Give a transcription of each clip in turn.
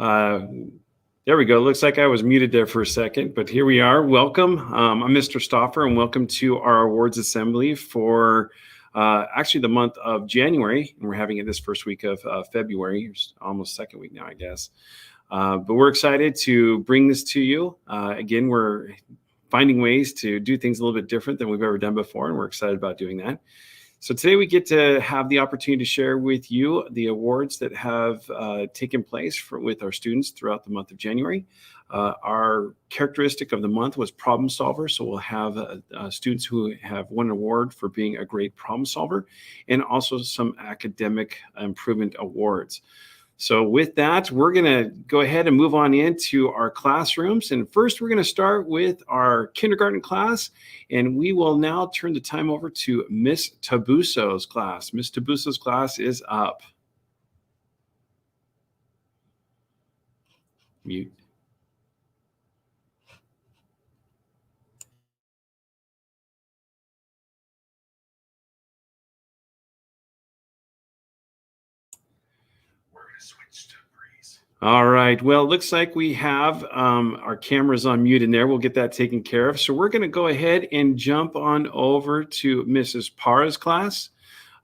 There we go. Looks like I was muted there for a second, but here we are. Welcome. I'm Mr. Stoffer, and welcome to our awards assembly for actually the month of January. And we're having it this first week of February, almost second week now, I guess. But we're excited to bring this to you. Again, we're finding ways to do things a little bit different than we've ever done before, and we're excited about doing that. So today we get to have the opportunity to share with you the awards that have taken place with our students throughout the month of January. Our characteristic of the month was problem solver. So we'll have students who have won an award for being a great problem solver, and also some academic improvement awards. So with that, we're going to go ahead and move on into our classrooms. And first, we're going to start with our kindergarten class. And we will now turn the time over to Miss Tabuso's class. Miss Tabuso's class is up. Mute. All right. Well, it looks like we have our cameras on mute in there. We'll get that taken care of. So we're going to go ahead and jump on over to Mrs. Parra's class.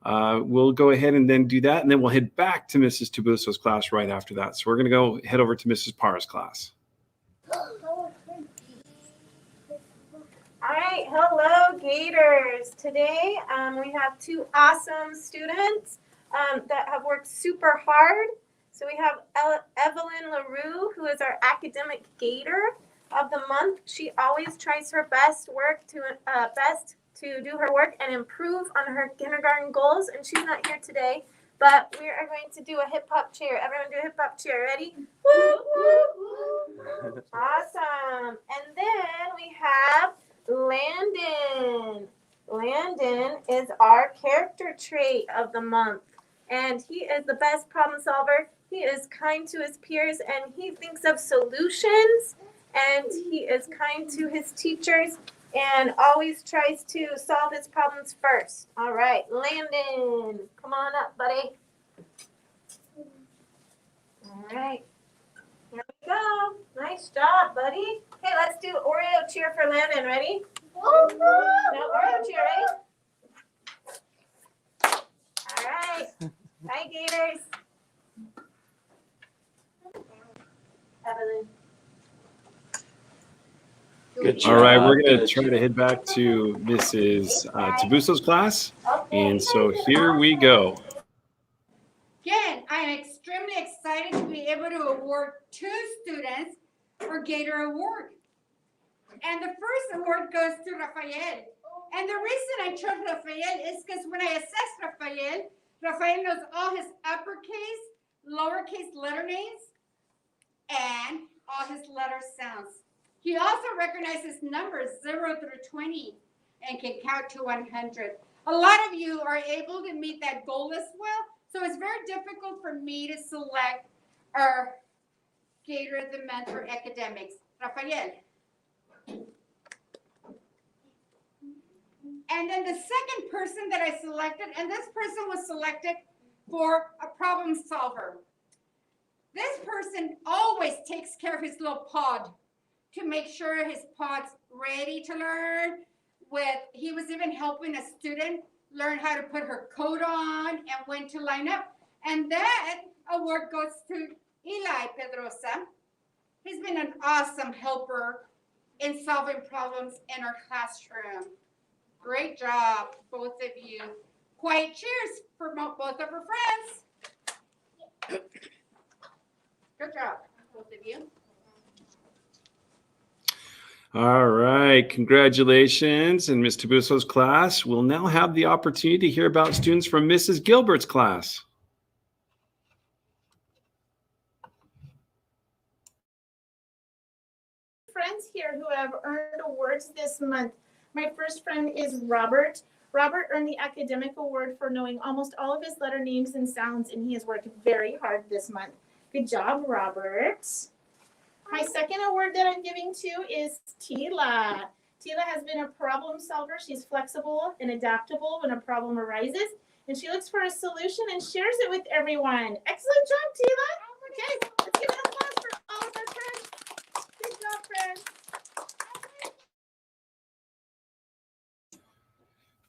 We'll go ahead and then do that, and then we'll head back to Mrs. Tabuso's class right after that. So we're going to go head over to Mrs. Parra's class. All right. Hello, Gators. Today we have two awesome students that have worked super hard. So we have Evelyn LaRue, who is our academic Gator of the month. She always tries her best to do her work and improve on her kindergarten goals. And she's not here today, but we are going to do a hip hop cheer. Everyone do a hip hop cheer. Ready? Woo, woo, woo. Awesome. And then we have Landon. Landon is our character trait of the month. And he is the best problem solver. He is kind to his peers, and he thinks of solutions, and he is kind to his teachers, and always tries to solve his problems first. All right, Landon, come on up, buddy. All right, here we go. Nice job, buddy. Hey, let's do Oreo cheer for Landon. Ready? No, Oreo cheer, ready? All right. Bye, Gators. Evelyn. Good job. All right, we're going to try to head back to Mrs. Tabuso's class. And so here we go. Again, I am extremely excited to be able to award two students for Gator Award. And the first award goes to Rafael. And the reason I chose Rafael is because when I assessed Rafael knows all his uppercase, lowercase letter names, and all his letter sounds. He also recognizes numbers 0 through 20 and can count to 100. A lot of you are able to meet that goal as well, so it's very difficult for me to select our Gator of the Month for academics. Rafael. And then the second person that I selected, and this person was selected for a problem solver. This person always takes care of his little pod to make sure his pod's ready to learn. He was even helping a student learn how to put her coat on and when to line up. And that award goes to Eli Pedrosa. He's been an awesome helper in solving problems in our classroom. Great job, both of you. Quiet cheers for both of our friends. Good job, both of you. All right, congratulations in Ms. Tabuso's class. We'll now have the opportunity to hear about students from Mrs. Gilbert's class. Friends here who have earned awards this month. My first friend is Robert. Robert earned the academic award for knowing almost all of his letter names and sounds, and he has worked very hard this month. Good job, Robert. My second award that I'm giving to is Tila. Tila has been a problem solver. She's flexible and adaptable when a problem arises, and she looks for a solution and shares it with everyone. Excellent job, Tila. Okay, let's give it a applause. applause our friends. Good job, friends.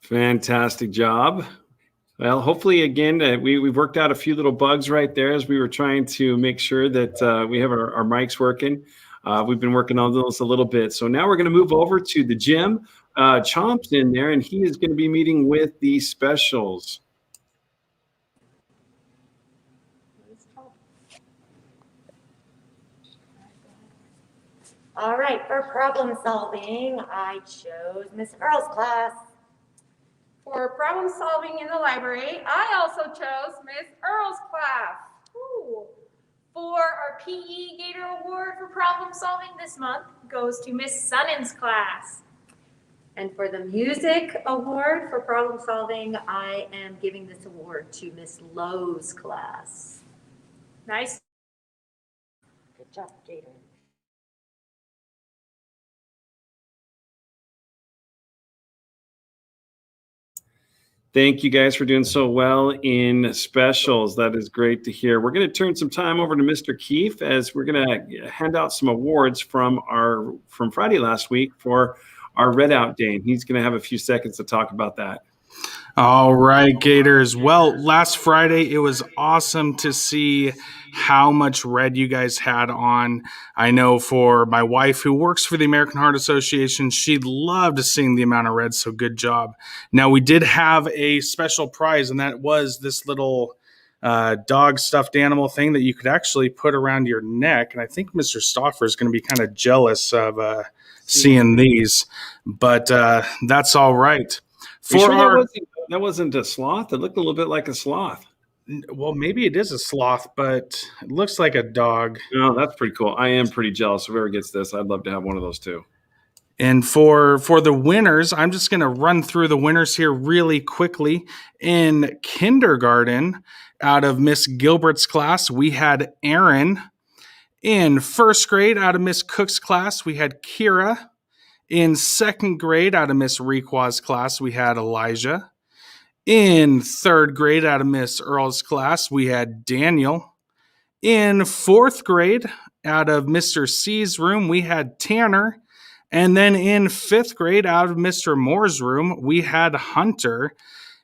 Fantastic job. Well, hopefully, again, we've worked out a few little bugs right there as we were trying to make sure that we have our mics working. We've been working on those a little bit. So now we're going to move over to the gym. Chomp's in there, and he is going to be meeting with the specials. All right, for problem solving, I chose Miss Earl's class. For problem solving in the library, I also chose Miss Earl's class. Ooh. For our PE Gator Award for problem solving this month goes to Miss Sunnan's class. And for the music award for problem solving, I am giving this award to Miss Lowe's class. Nice. Good job, Gator. Thank you guys for doing so well in specials. That is great to hear. We're going to turn some time over to Mr. Keefe as we're going to hand out some awards from Friday last week for our Red Out Day. And he's going to have a few seconds to talk about that. All right, Gators. Well, last Friday, it was awesome to see how much red you guys had on. I know for my wife who works for the American Heart Association, she loved seeing the amount of red, so good job. Now, we did have a special prize, and that was this little dog stuffed animal thing that you could actually put around your neck. And I think Mr. Stauffer is going to be kind of jealous of seeing these, but that's all right. That wasn't a sloth? It looked a little bit like a sloth. Well, maybe it is a sloth, but it looks like a dog. Oh, that's pretty cool. I am pretty jealous. Whoever gets this, I'd love to have one of those too. And for the winners, I'm just going to run through the winners here really quickly. In kindergarten, out of Miss Gilbert's class, we had Aaron. In first grade, out of Miss Cook's class, we had Kira. In second grade, out of Miss Requa's class, we had Elijah. In third grade, out of Miss Earl's class, we had Daniel. In fourth grade, out of Mr. C's room, we had Tanner. And then in fifth grade, out of Mr. Moore's room, we had Hunter.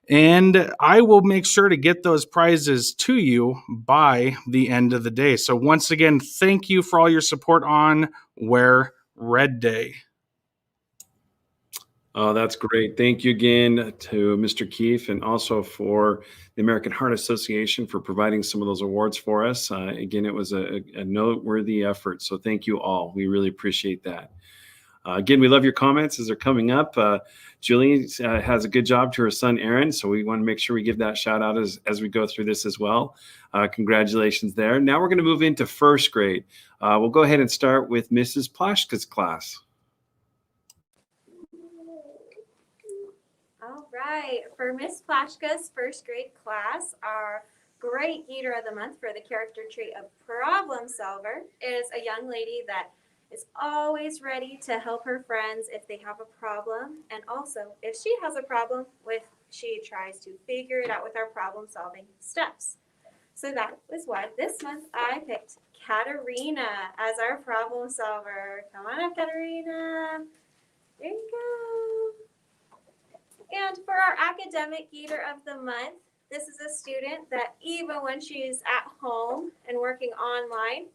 And I will make sure to get those prizes to you by the end of the day. So once again, thank you for all your support on Wear Red Day. Oh, that's great. Thank you again to Mr. Keefe and also for the American Heart Association for providing some of those awards for us. Again, it was a noteworthy effort. So thank you all. We really appreciate that. Again, we love your comments as they're coming up. Julie has a good job to her son, Aaron. So we want to make sure we give that shout out as we go through this as well. Congratulations there. Now we're going to move into first grade. We'll go ahead and start with Mrs. Plashka's class. All right, for Miss Plashka's first grade class, our great Gator of the Month for the character trait of problem solver is a young lady that is always ready to help her friends if they have a problem. And also, if she has a problem, she tries to figure it out with our problem solving steps. So that was why this month I picked Katerina as our problem solver. Come on up, Katerina. There you go. And for our academic Gator of the Month, this is a student that even when she's at home and working online,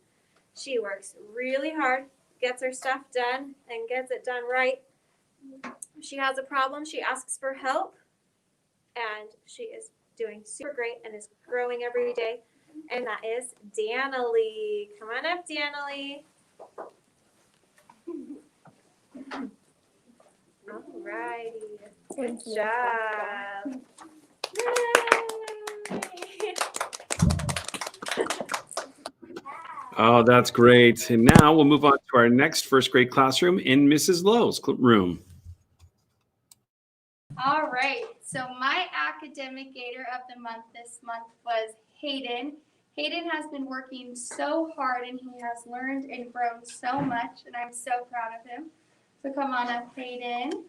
she works really hard, gets her stuff done, and gets it done right. If she has a problem, she asks for help, and she is doing super great and is growing every day. And that is Danalee. Come on up, Danalee. All righty. Good job. Yay. Oh, that's great. And now we'll move on to our next first grade classroom in Mrs. Lowe's room. All right, so my academic Gator of the Month this month was Hayden. Hayden has been working so hard and he has learned and grown so much, and I'm so proud of him. So come on up, Hayden.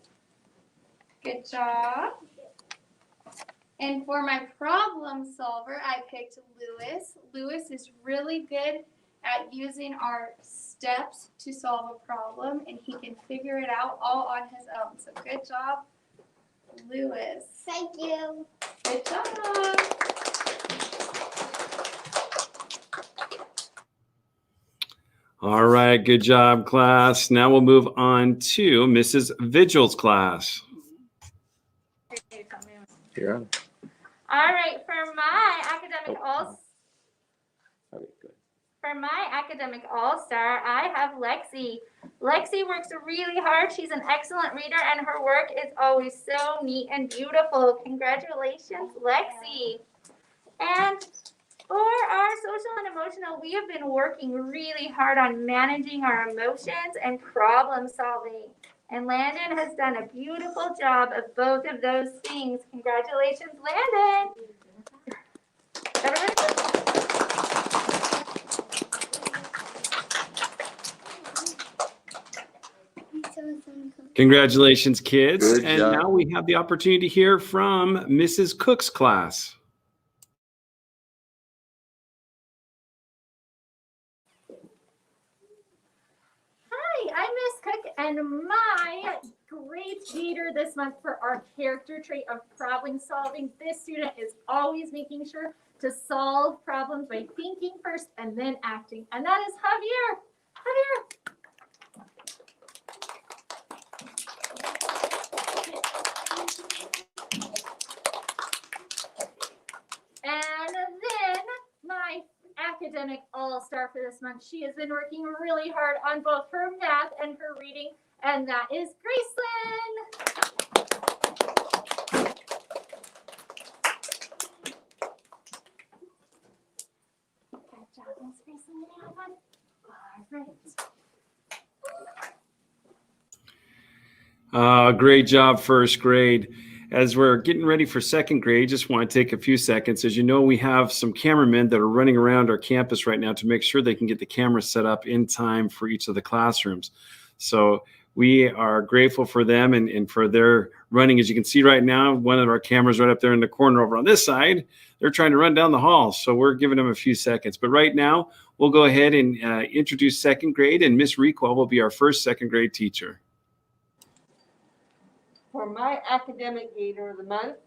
Good job. And for my problem solver, I picked Lewis. Lewis is really good at using our steps to solve a problem, and he can figure it out all on his own. So good job, Lewis. Thank you. Good job. All right, good job, class. Now we'll move on to Mrs. Vigil's class. You're on. All right, for my academic Okay, good. For my academic all-star, I have Lexi. Lexi works really hard. She's an excellent reader, and her work is always so neat and beautiful. Congratulations, Lexi. And for our social and emotional, we have been working really hard on managing our emotions and problem solving. And Landon has done a beautiful job of both of those things. Congratulations, Landon. Everybody. Congratulations, kids. Good And job. now we have the opportunity to hear from Mrs. Cook's class. Hi, I'm Miss Cook, and my great Gator this month for our character trait of problem solving. This student is always making sure to solve problems by thinking first and then acting, and that is Javier. Javier. And then my academic all-star for this month. She has been working really hard on both her math and her reading, and that is Gracelyn. Good job, Miss Gracelyn. All right. Great job, first grade. As we're getting ready for second grade, just want to take a few seconds. As you know, we have some cameramen that are running around our campus right now to make sure they can get the camera set up in time for each of the classrooms. So we are grateful for them and for their running. As you can see right now, one of our cameras right up there in the corner over on this side, they're trying to run down the hall. So we're giving them a few seconds. But right now, we'll go ahead and introduce second grade, and Miss Requel will be our first second grade teacher. For my academic Gator of the month,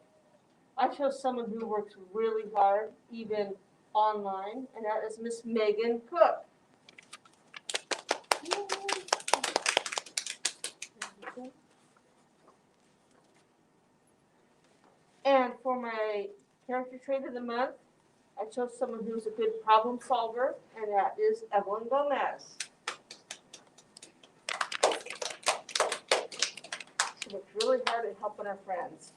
I chose someone who works really hard, even online, and that is Miss Megan Cook. And for my character trait of the month, I chose someone who's a good problem solver, and that is Evelyn Gomez. She works really hard at helping our friends.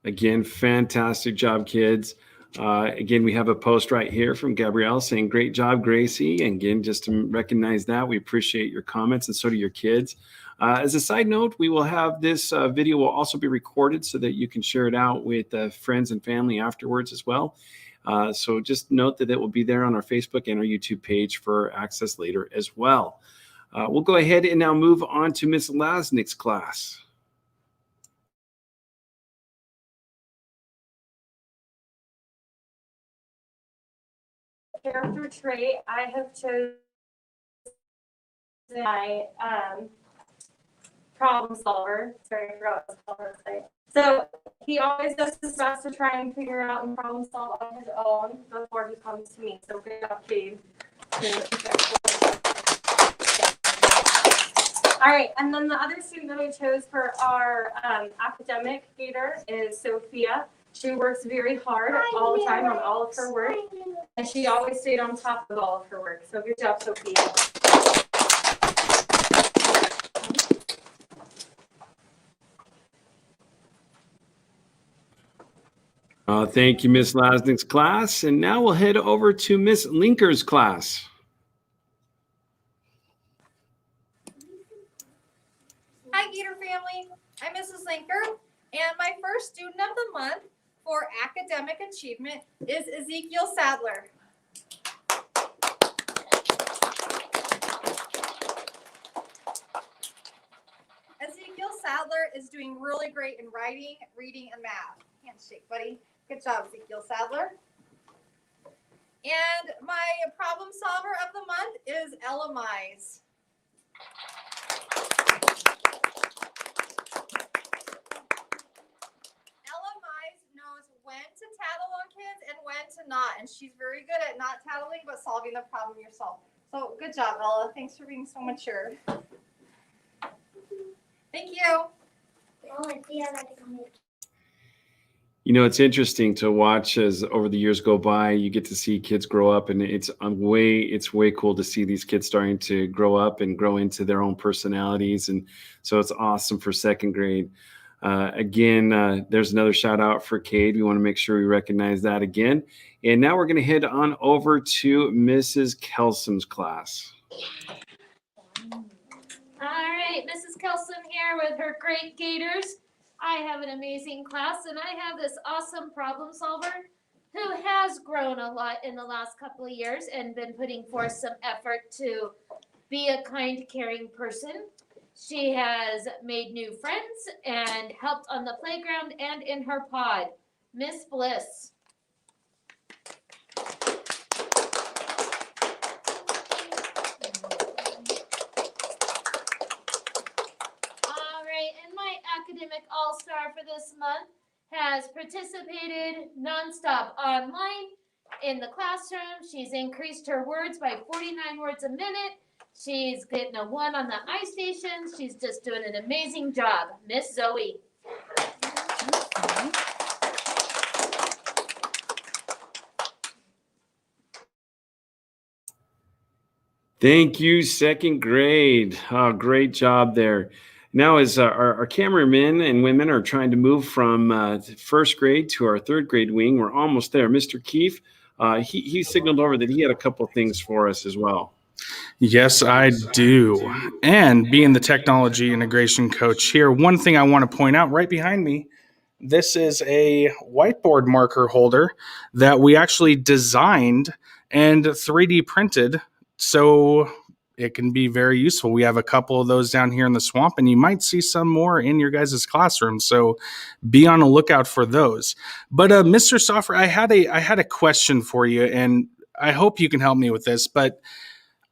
Again, fantastic job, kids. Again, we have a post right here from Gabrielle saying, great job, Gracie. And again, just to recognize that, we appreciate your comments, and so do your kids. As a side note, we will have this video will also be recorded so that you can share it out with friends and family afterwards as well. So just note that it will be there on our Facebook and our YouTube page for access later as well. We'll go ahead and now move on to Miss Lasnik's class. Character trait I have chosen my problem solver. Sorry, I forgot what it's called. So he always does his best to try and figure out and problem solve on his own before he comes to me. So good job, Cade. All right, and then the other student that I chose for our academic Gator is Sophia. She works very hard all the time on all of her work, and she always stayed on top of all of her work. So good job, Sophia. Thank you, Miss Lasnik's class. And now we'll head over to Miss Linker's class. Hi, Gator family. I'm Mrs. Linker, and my first student of the month for academic achievement is Ezekiel Sadler. Ezekiel Sadler is doing really great in writing, reading, and math. Handshake, buddy. Good job, Ezekiel Sadler. And my problem solver of the month is Ella Mize. Ella Mize knows when to tattle on kids and when to not, and she's very good at not tattling but solving the problem yourself. So good job, Ella. Thanks for being so mature. Thank you. You know, it's interesting to watch as over the years go by. You get to see kids grow up, and it's way cool to see these kids starting to grow up and grow into their own personalities. And so it's awesome for second grade. Again, there's another shout out for Cade. We want to make sure we recognize that again. And now we're going to head on over to Mrs. Kelson's class. All right, Mrs. Kelson here with her great Gators. I have an amazing class, and I have this awesome problem solver who has grown a lot in the last couple of years and been putting forth some effort to be a kind, caring person. She has made new friends and helped on the playground and in her pod. Miss Bliss. Academic All-Star for this month has participated nonstop online in the classroom. She's increased her words by 49 words a minute. She's getting a 1 on the iStation. She's just doing an amazing job. Miss Zoe. Thank you, second grade. Oh, great job there. Now, as our cameramen and women are trying to move from first grade to our third grade wing, we're almost there. Mr. Keefe, he signaled over that he had a couple of things for us as well. Yes, I do. And being the technology integration coach here, one thing I want to point out right behind me, this is a whiteboard marker holder that we actually designed and 3D printed. So it can be very useful. We have a couple of those down here in the swamp, and you might see some more in your guys' classroom. So be on the lookout for those. But Mr. Stoffer, I had a question for you, and I hope you can help me with this. But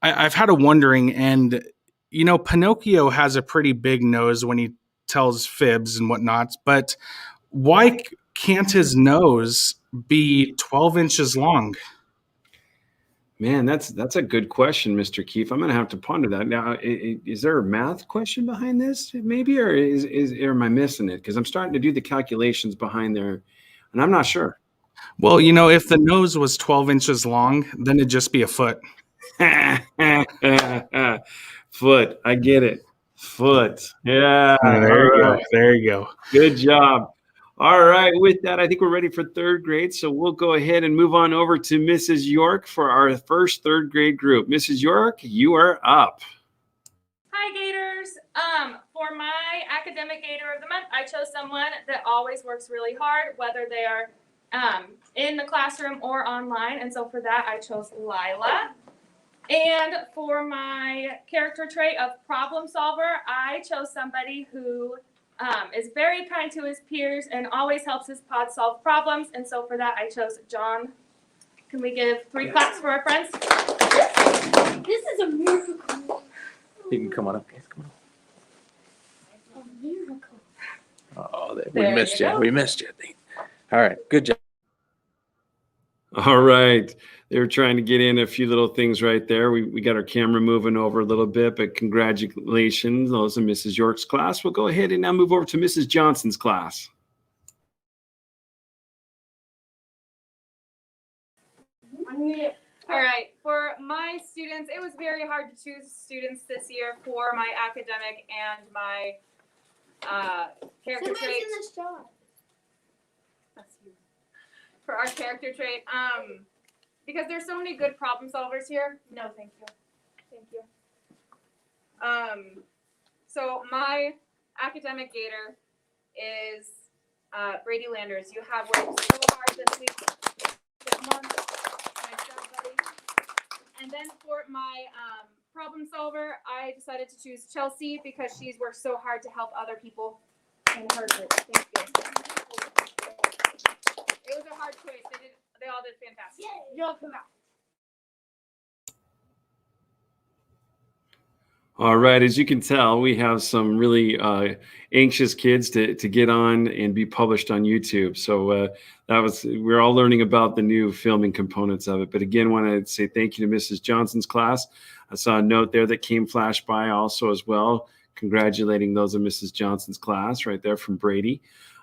I've had a wondering, and you know, Pinocchio has a pretty big nose when he tells fibs and whatnot. But why can't his nose be 12 inches long? Man, that's a good question, Mr. Keefe. I'm going to have to ponder that. Now, is there a math question behind this, maybe, or or am I missing it? Because I'm starting to do the calculations behind there, and I'm not sure. Well, you know, if the nose was 12 inches long, then it'd just be a foot. Foot, I get it. Foot, yeah. There you go. There you go. Good job. All right, with that, I think we're ready for third grade, so we'll go ahead and move on over to Mrs. York for our first third grade group. Mrs. York, you are up. Hi, Gators. For my academic Gator of the month, I chose someone that always works really hard, whether they are in the classroom or online, and so for that, I chose Lila. And for my character trait of problem solver, I chose somebody who is very kind to his peers and always helps his pod solve problems. And so for that, I chose John. Can we give 3 claps for our friends? This is a miracle. You can come on up, guys. Come on. A miracle. Oh, we missed you. We missed you. All right. Good job. All right. They were trying to get in a few little things right there. We got our camera moving over a little bit, but congratulations. Those are Mrs. York's class. We'll go ahead and now move over to Mrs. Johnson's class. All right, for my students, it was very hard to choose students this year for my academic and my character trait. For our character trait, because there's so many good problem solvers here. No, thank you. Thank you. So my academic Gator is Brady Landers. You have worked so hard this month. And then for my problem solver, I decided to choose Chelsea because she's worked so hard to help other people in her group. Thank you. All right, as you can tell, we have some really anxious kids to get on and be published on YouTube. So we're all learning about the new filming components of it. But again, want to say thank you to Mrs. Johnson's class. I saw a note there that came flash by also as well, congratulating those in Mrs. Johnson's class right there from Brady.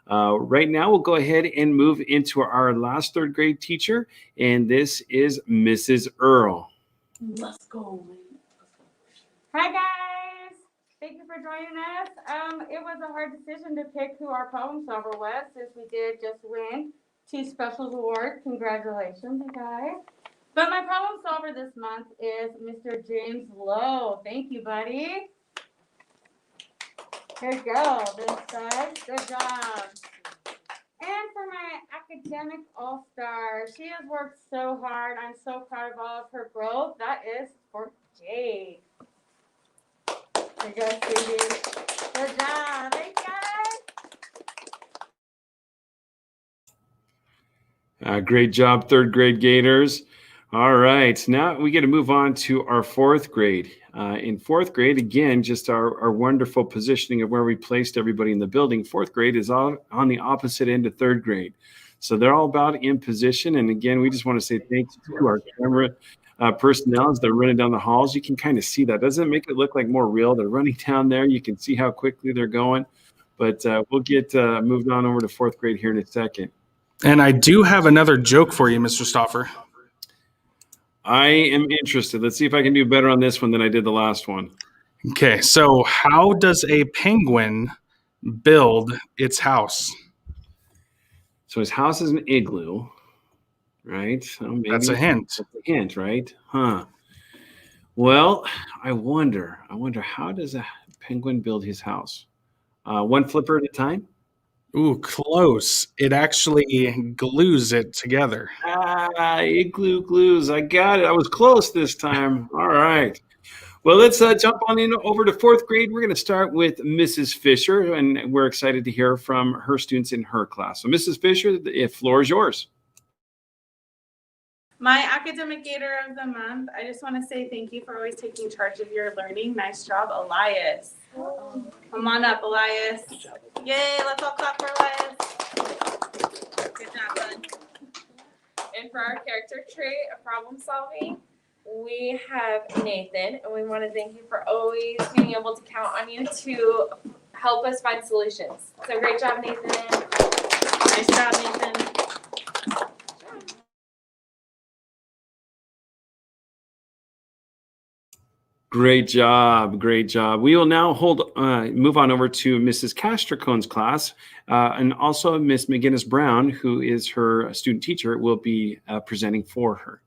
Right now, we'll go ahead and move into our last third grade teacher, and this is Mrs. Earl. Let's go. Hi guys, thank you for joining us. It was a hard decision to pick who our problem solver was, since we did just win 2 specials awards. Congratulations, you guys. But my problem solver this month is Mr. James Lowe. Thank you, buddy. Here you go, this side. Good job. And for my academic all-star, she has worked so hard. I'm so proud of all of her growth. That is for Jade. There you go, Stevie. Good job. Thanks, guys. Great job, third grade Gators. All right, now we get to move on to our fourth grade. In fourth grade, again, just our wonderful positioning of where we placed everybody in the building. Fourth grade is all on the opposite end of third grade. So they're all about in position. And again, we just want to say thank you to our camera personnel as they're running down the halls. You can kind of see that. Doesn't it make it look like more real? They're running down there. You can see how quickly they're going. But we'll get moved on over to fourth grade here in a second. And I do have another joke for you, Mr. Stauffer. I am interested. Let's see if I can do better on this one than I did the last one. Okay, so how does a penguin build its house? So his house is an igloo, right? So maybe That's a hint. That's a hint, right? Huh. Well, I wonder how does a penguin build his house? One flipper at a time? Ooh, close. It actually glues it together. Igloo glues. I got it. I was close this time. All right. Well, let's jump on in over to fourth grade. We're going to start with Mrs. Fisher, and we're excited to hear from her students in her class. So, Mrs. Fisher, the floor is yours. My academic gator of the month, I just want to say thank you for always taking charge of your learning. Nice job, Elias. Come on up, Elias. Yay, let's all clap for Elias. Good job, bud. And for our character trait of problem solving, we have Nathan, and we want to thank you for always being able to count on you to help us find solutions. So great job, Nathan. Nice job, Nathan. Great job. Great job. We will now move on over to Mrs. Castracone's class, and also Miss McGinnis Brown, who is her student teacher, will be presenting for her.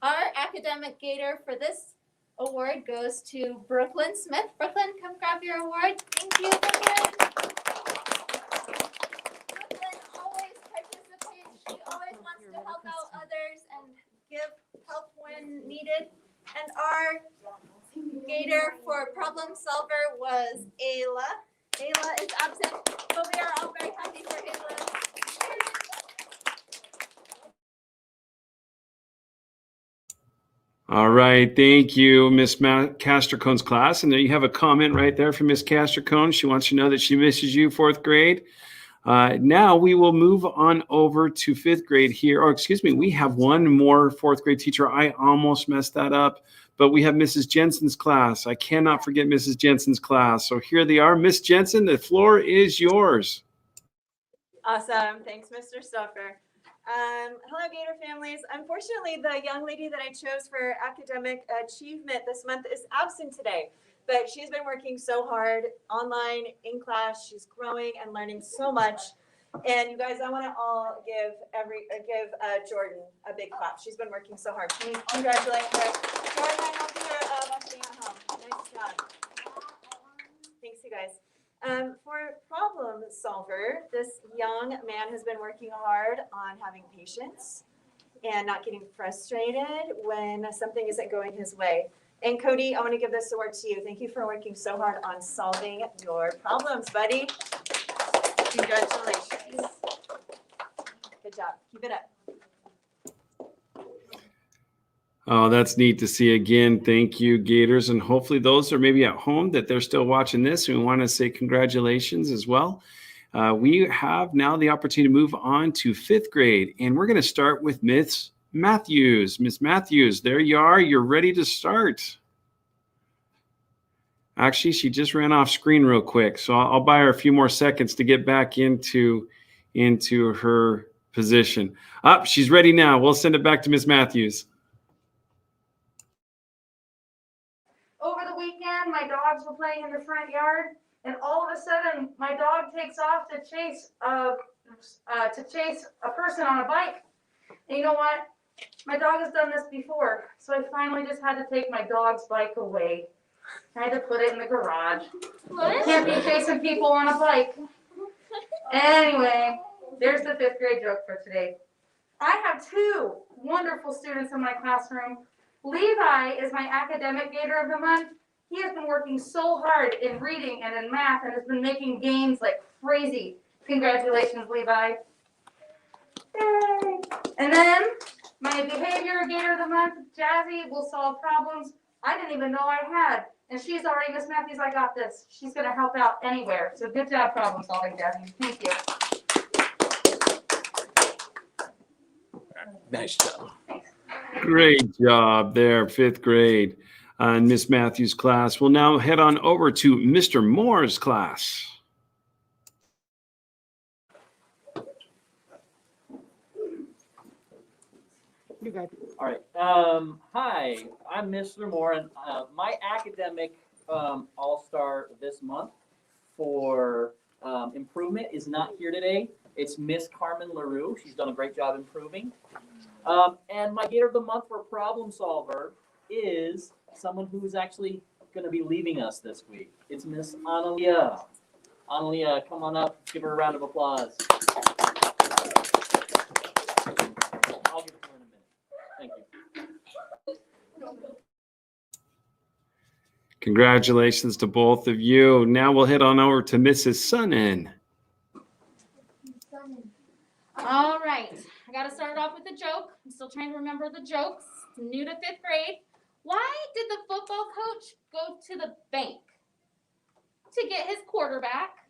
Our academic gator for this award goes to Brooklyn Smith. Brooklyn, come grab your award. Thank you, Brooklyn. Brooklyn always participates. She always wants to help out others and give help when needed. And our gator for problem solver was Ayla. Ayla is absent, but we are all very happy for Ayla. All right. Thank you, Miss Castracone's class. And there you have a comment right there from Miss Castracone. She wants you to know that she misses you, fourth grade. Now we will move on over to fifth grade here. Oh, excuse me. We have one more fourth grade teacher. I almost messed that up, but we have Mrs. Jensen's class. I cannot forget Mrs. Jensen's class. So here they are. Miss Jensen, the floor is yours. Awesome. Thanks, Mr. Stuffer. Hello, Gator families. Unfortunately, the young lady that I chose for academic achievement this month is absent today, but she's been working so hard online, in class. She's growing and learning so much. And you guys, I want to all give Jordan a big clap. She's been working so hard. Can we congratulate her? Jordan, I hope you're watching at home. Nice job. Thanks, you guys. For problem solver, this young man has been working hard on having patience and not getting frustrated when something isn't going his way. And Cody, I want to give this award to you. Thank you for working so hard on solving your problems, buddy. Congratulations. Good job. Keep it up. Oh, that's neat to see again. Thank you, Gators. And hopefully those are maybe at home that they're still watching this. And we want to say congratulations as well. We have now the opportunity to move on to 5th grade. And we're going to start with Miss Matthews. Miss Matthews, there you are. You're ready to start. Actually, she just ran off screen real quick. So I'll buy her a few more seconds to get back into her position. She's ready now. We'll send it back to Miss Matthews. Over the weekend, my dogs were playing in the front yard, and all of a sudden, my dog takes off to chase a person on a bike. And you know what? My dog has done this before, so I finally just had to take my dog's bike away. I had to put it in the garage. You can't be chasing people on a bike. Anyway, there's the 5th grade joke for today. I have 2 wonderful students in my classroom. Levi is my academic gator of the month. He has been working so hard in reading and in math and has been making gains like crazy. Congratulations, Levi. Yay. And then my behavior gator of the month, Jazzy, will solve problems I didn't even know I had. And she's already, Miss Matthews, I got this. She's going to help out anywhere. So good job problem solving, Jazzy. Thank you. Nice job. Great job there, 5th grade. And Miss Matthews' class. We'll now head on over to Mr. Moore's class. You got it. All right. Hi, I'm Mr. Moore, and my academic all-star this month for improvement is not here today. It's Miss Carmen LaRue. She's done a great job improving. And my Gator of the Month for problem solver is someone who's actually going to be leaving us this week. It's Miss Analia. Analia, come on up. Give her a round of applause. I'll give it to her in a minute. Thank you. Congratulations to both of you. Now we'll head on over to Mrs. Sunnin. All right, I got to start off with a joke. I'm still trying to remember the jokes. New to 5th grade. Why did the football coach go to the bank? To get his quarterback.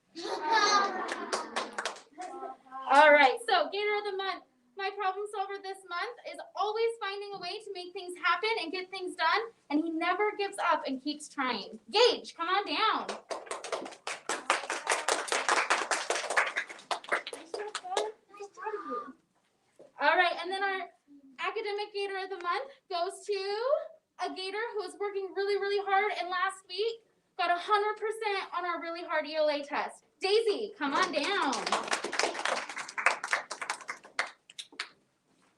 All right, so Gator of the Month. My problem solver this month is always finding a way to make things happen and get things done, and he never gives up and keeps trying. Gage, come on down. All right, and then our academic Gator of the Month goes to a Gator who was working really, really hard, and last week got 100% on our really hard ELA test. Daisy, come on down.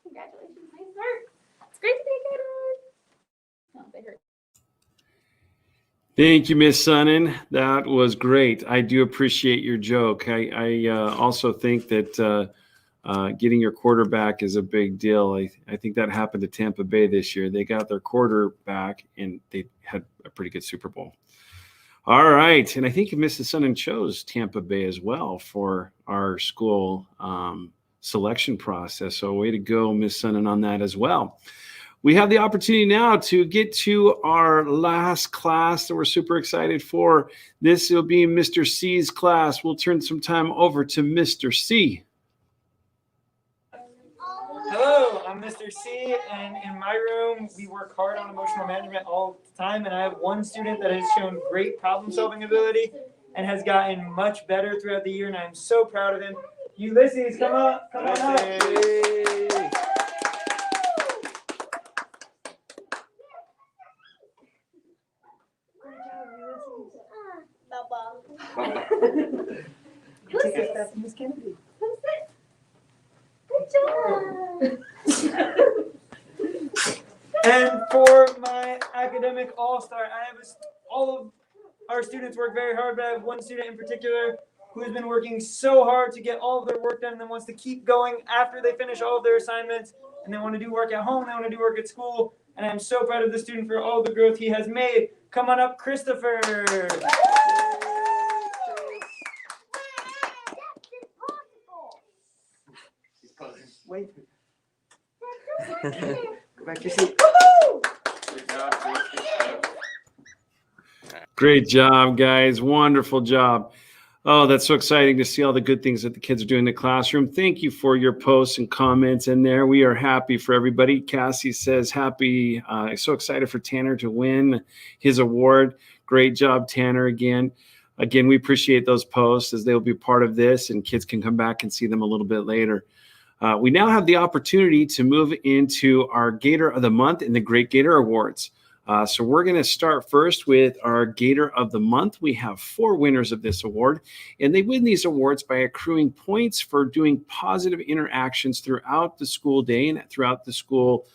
Congratulations, nice work. It's great to be a Gator. Oh, they hurt. Thank you, Miss Sunnin. That was great. I do appreciate your joke. I also think that getting your quarterback is a big deal. I think that happened to Tampa Bay this year. They got their quarterback, and they had a pretty good Super Bowl. All right. And I think Mrs. Sunnin chose Tampa Bay as well for our school selection process. So way to go, Miss Sunnin, on that as well. We have the opportunity now to get to our last class that we're super excited for. This will be Mr. C's class. We'll turn some time over to Mr. C. Hello, I'm Mr. C, and in my room, we work hard on emotional management all the time, and I have one student that has shown great problem-solving ability and has gotten much better throughout the year, and I'm so proud of him. Ulysses, come on up. Miss Kennedy. And for my academic all-star, I have all of our students work very hard, but I have one student in particular who has been working so hard to get all of their work done and then wants to keep going after they finish all of their assignments, and they want to do work at home, they want to do work at school, and I'm so proud of the student for all the growth he has made. Come on up, Christopher. She's posing. Go back to your seat. Great job, guys. Wonderful job. Oh, that's so exciting to see all the good things that the kids are doing in the classroom. Thank you for your posts and comments in there. We are happy for everybody. Cassie says happy, so excited for Tanner to win his award. Great job, Tanner, again. Again, we appreciate those posts as they'll be part of this and kids can come back and see them a little bit later. We now have the opportunity to move into our Gator of the Month and the Great Gator Awards. So we're going to start first with our Gator of the Month. We have 4 winners of this award, and they win these awards by accruing points for doing positive interactions throughout the school day and throughout the school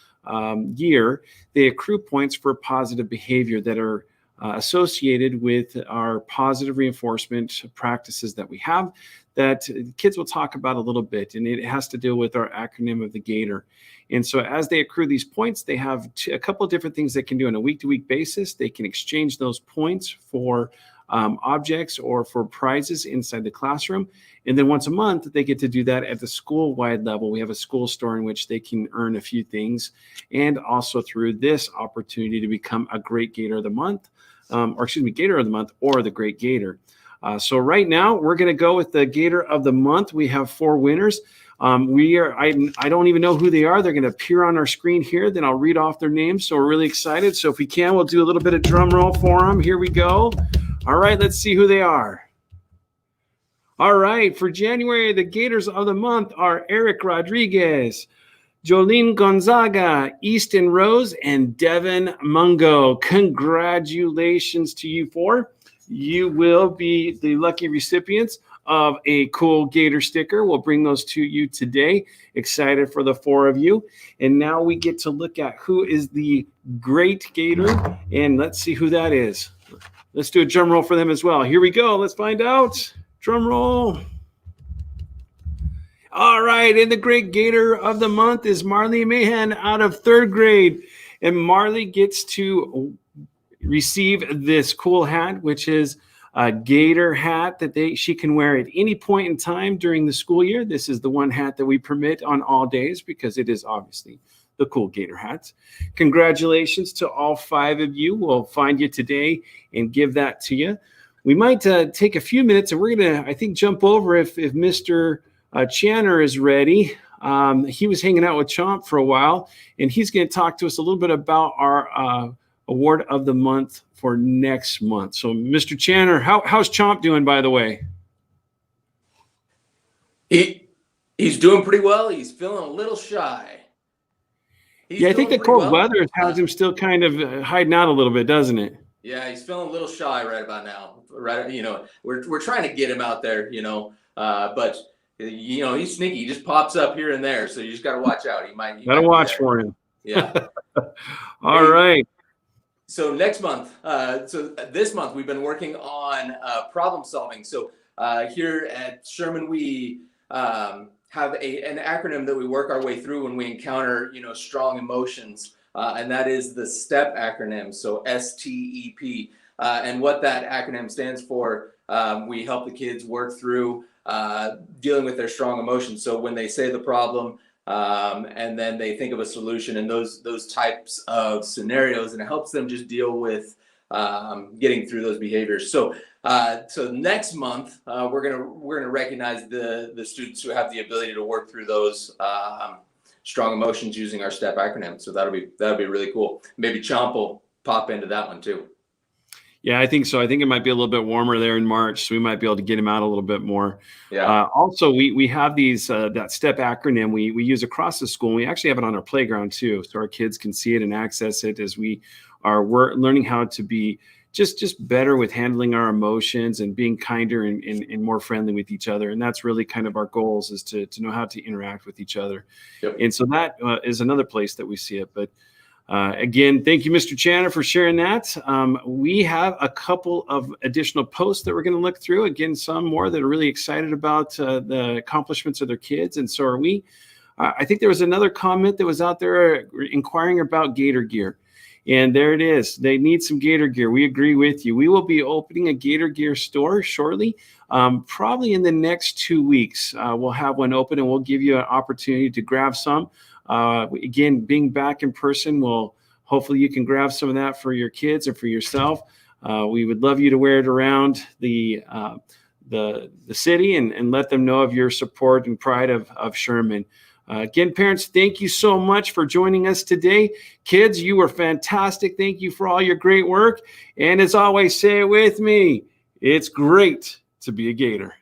year. They accrue points for positive behavior that are associated with our positive reinforcement practices that we have that kids will talk about a little bit, and it has to do with our acronym of the Gator. And so as they accrue these points, they have a couple of different things they can do on a week-to-week basis. They can exchange those points for objects or for prizes inside the classroom. And then once a month, they get to do that at the school-wide level. We have a school store in which they can earn a few things, and also through this opportunity to become a Great Gator of the Month, Gator of the Month or the Great Gator. So right now, we're going to go with the Gator of the Month. We have 4 winners. I don't even know who they are. They're going to appear on our screen here. Then I'll read off their names. So we're really excited. So if we can, we'll do a little bit of drum roll for them. Here we go. All right, let's see who they are. All right, for January, the Gators of the Month are Eric Rodriguez, Jolene Gonzaga, Easton Rose, and Devin Mungo. Congratulations to you 4. You will be the lucky recipients of a cool Gator sticker. We'll bring those to you today. Excited for the 4 of you. And now we get to look at who is the Great Gator, and let's see who that is. Let's do a drum roll for them as well. Here we go. Let's find out. Drum roll. All right, and the Great Gator of the Month is Marley Mahan out of 3rd grade. And Marley gets to receive this cool hat, which is a Gator hat that she can wear at any point in time during the school year. This is the one hat that we permit on all days because it is obviously the cool Gator hats. Congratulations to all 5 of you. We'll find you today and give that to you. We might take a few minutes, and we're going to, I think, jump over if Mr. Channer is ready. He was hanging out with Chomp for a while, and he's going to talk to us a little bit about our Award of the Month for next month. So, Mr. Channer, how's Chomp doing, by the way? He's doing pretty well. He's feeling a little shy. I think the cold weather has him still kind of hiding out a little bit, doesn't it? Yeah, he's feeling a little shy right about now. Right, we're trying to get him out there, but he's sneaky. He just pops up here and there, so you just got to watch out. He might watch for him. Yeah. All right. So next month, this month we've been working on problem solving. So here at Sherman, we have an acronym that we work our way through when we encounter, strong emotions, and that is the STEP acronym. So STEP, and what that acronym stands for, we help the kids work through dealing with their strong emotions. So when they say the problem, and then they think of a solution in those types of scenarios, and it helps them just deal with getting through those behaviors. So next month we're gonna recognize the students who have the ability to work through those strong emotions using our STEP acronym. So that'll be really cool. Maybe Chomp will pop into that one too. Yeah, I think so. I think it might be a little bit warmer there in March, so we might be able to get him out a little bit more. Yeah. Also, we have these that STEP acronym we use across the school. And we actually have it on our playground too, so our kids can see it and access it as we are learning how to be just better with handling our emotions and being kinder and more friendly with each other. And that's really kind of our goals, is to know how to interact with each other. Yep. And so that is another place that we see it. But again, thank you, Mr. Channer, for sharing that. We have a couple of additional posts that we're going to look through. Again, some more that are really excited about the accomplishments of their kids, and so are we. I think there was another comment that was out there inquiring about Gator gear. And there it is. They need some Gator gear. We agree with you. We will be opening a Gator gear store shortly, probably in the next 2 weeks. We'll have one open and we'll give you an opportunity to grab some. Again, being back in person, hopefully you can grab some of that for your kids and for yourself. We would love you to wear it around the city and let them know of your support and pride of Sherman. Again, parents, thank you so much for joining us today. Kids, you were fantastic. Thank you for all your great work. And as always, say it with me. It's great to be a Gator.